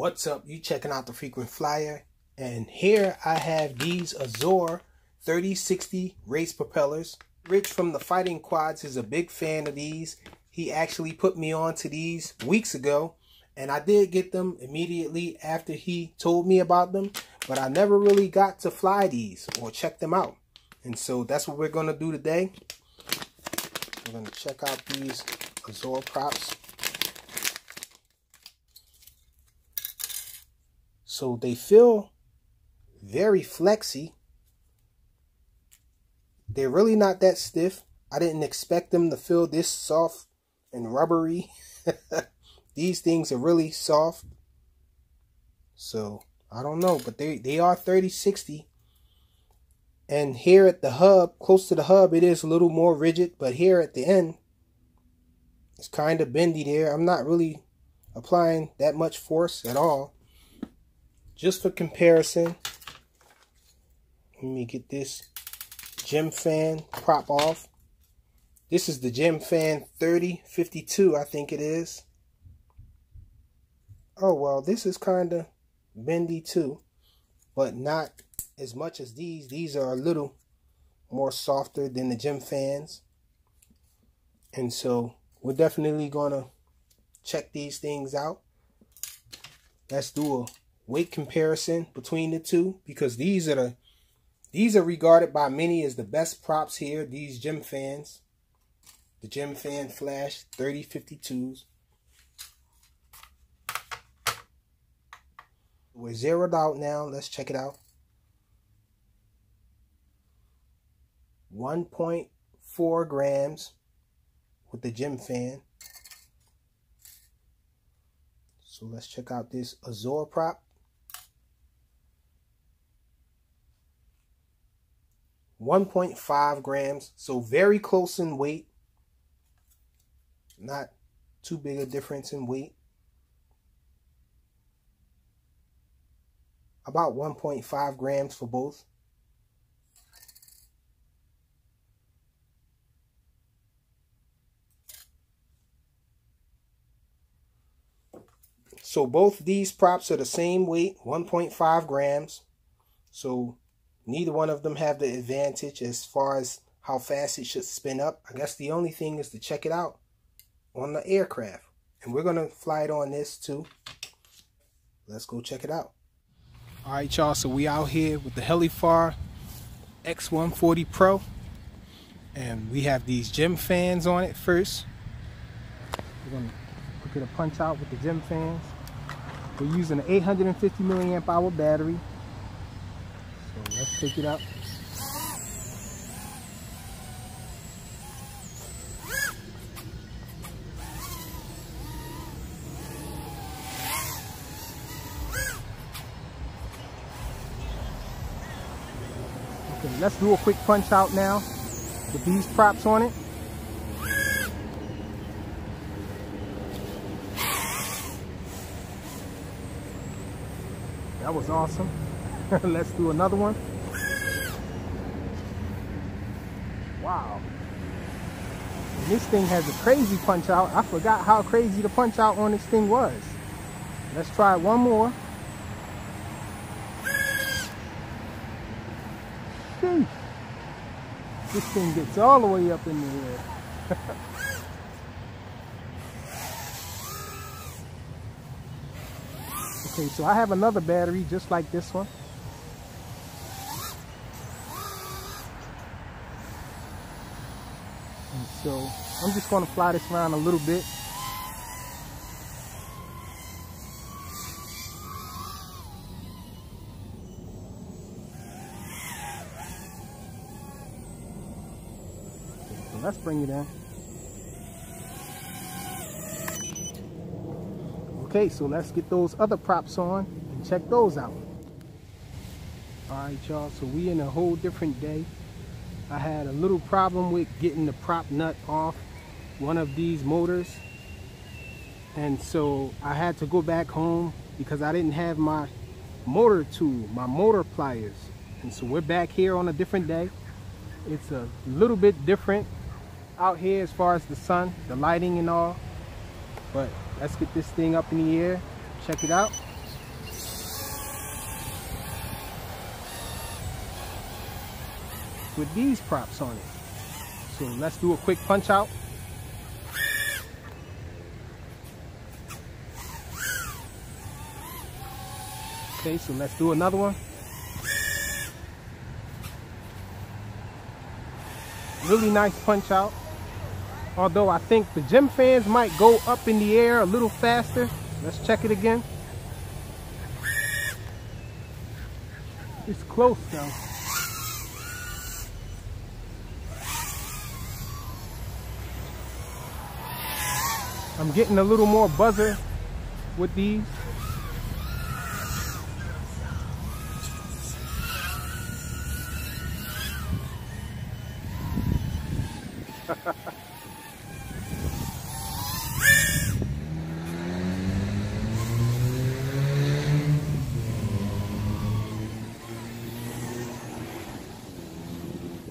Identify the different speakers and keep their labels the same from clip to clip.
Speaker 1: What's up? You checking out the Frequent Flyer, and here I have these Azure 3060 Race Propellers. Rich from the Fighting Quads is a big fan of these. He actually put me on to these weeks ago, and I did get them immediately after he told me about them, but I never really got to fly these or check them out. And so that's what we're going to do today. We're going to check out these Azure props. So they feel very flexy. They're really not that stiff. I didn't expect them to feel this soft and rubbery. These things are really soft. So I don't know, but they are 3060. And here at the hub, close to the hub, it is a little more rigid. But here at the end, it's kind of bendy there. I'm not really applying that much force at all. Just for comparison, let me get this Gemfan prop off. This is the Gemfan 3052, I think it is. Oh, well, this is kind of bendy too, but not as much as these. These are a little more softer than the Gemfans. And so we're definitely going to check these things out. Let's do a weight comparison between the two, because these are regarded by many as the best props here. These Gemfans, the Gemfan Flash 3052s. We're zeroed out now. Let's check it out. 1.4 grams with the Gemfan. So let's check out this Azure prop. 1.5 grams, so very close in weight. Not too big a difference in weight. About 1.5 grams for both. So both these props are the same weight, 1.5 grams. So neither one of them have the advantage as far as how fast it should spin up. I guess the only thing is to check it out on the aircraft. And we're going to fly it on this too. Let's go check it out. Alright, y'all, so we out here with the Helifar X140 Pro. And we have these Gemfans on it first. We're going to look at a punch out with the Gemfans. We're using an 850 milliamp hour battery. So let's pick it up. Okay, let's do a quick punch out now with these props on it. That was awesome. Let's do another one. Wow. And this thing has a crazy punch out. I forgot how crazy the punch out on this thing was. Let's try it one more. Sheesh. This thing gets all the way up in the air. Okay, so I have another battery just like this one. And so I'm just going to fly this around a little bit. Okay, so let's bring it in. Okay, so let's get those other props on and check those out. Alright, y'all, so we in a whole different day. I had a little problem with getting the prop nut off one of these motors. And so I had to go back home because I didn't have my motor tool, my motor pliers. And so we're back here on a different day. It's a little bit different out here as far as the sun, the lighting and all. But let's get this thing up in the air, check it out. with these props on it. So let's do a quick punch out. Okay, so let's do another one. Really nice punch out. Although I think the Gemfans might go up in the air a little faster. Let's check it again. It's close though. I'm getting a little more buzzer with these.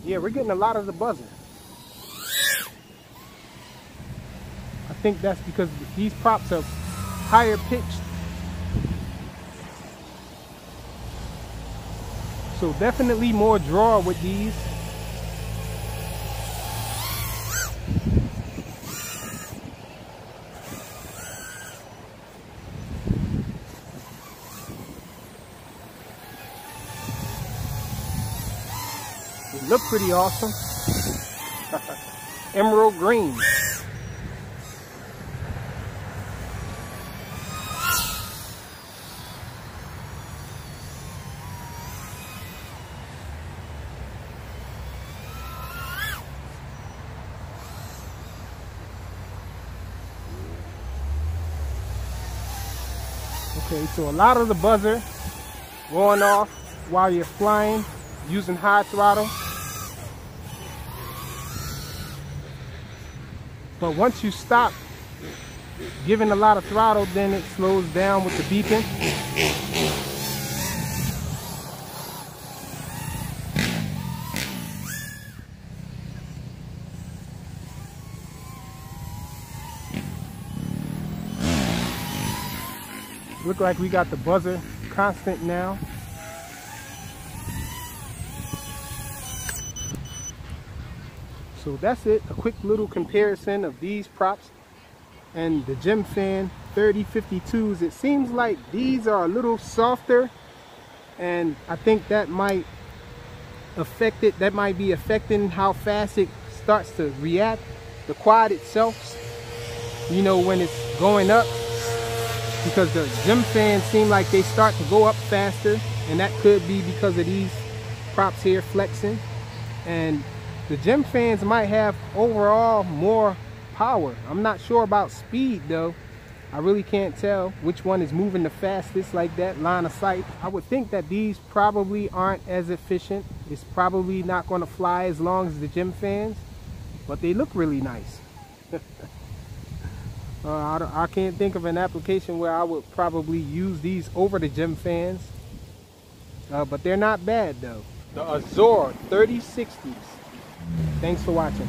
Speaker 1: Yeah, we're getting a lot of the buzzer. I think that's because these props are higher pitched. So definitely more draw with these. It looked pretty awesome. Emerald green. Okay, so a lot of the buzzer going off while you're flying using high throttle. But once you stop giving a lot of throttle, then it slows down with the beeping. Look like we got the buzzer constant now. So that's it, a quick little comparison of these props and the Gemfan 3052s. It seems like these are a little softer, and I think that might affect it. That might be affecting how fast it starts to react. The quad itself, you know, when it's going up, because the Gemfans seem like they start to go up faster, and that could be because of these props here flexing. And the Gemfans might have overall more power. I'm not sure about speed though. I really can't tell which one is moving the fastest like that, line of sight. I would think that these probably aren't as efficient. It's probably not going to fly as long as the Gemfans, but they look really nice. I can't think of an application where I would probably use these over the Gemfans, but they're not bad though. The Azure 3060s. Thanks for watching.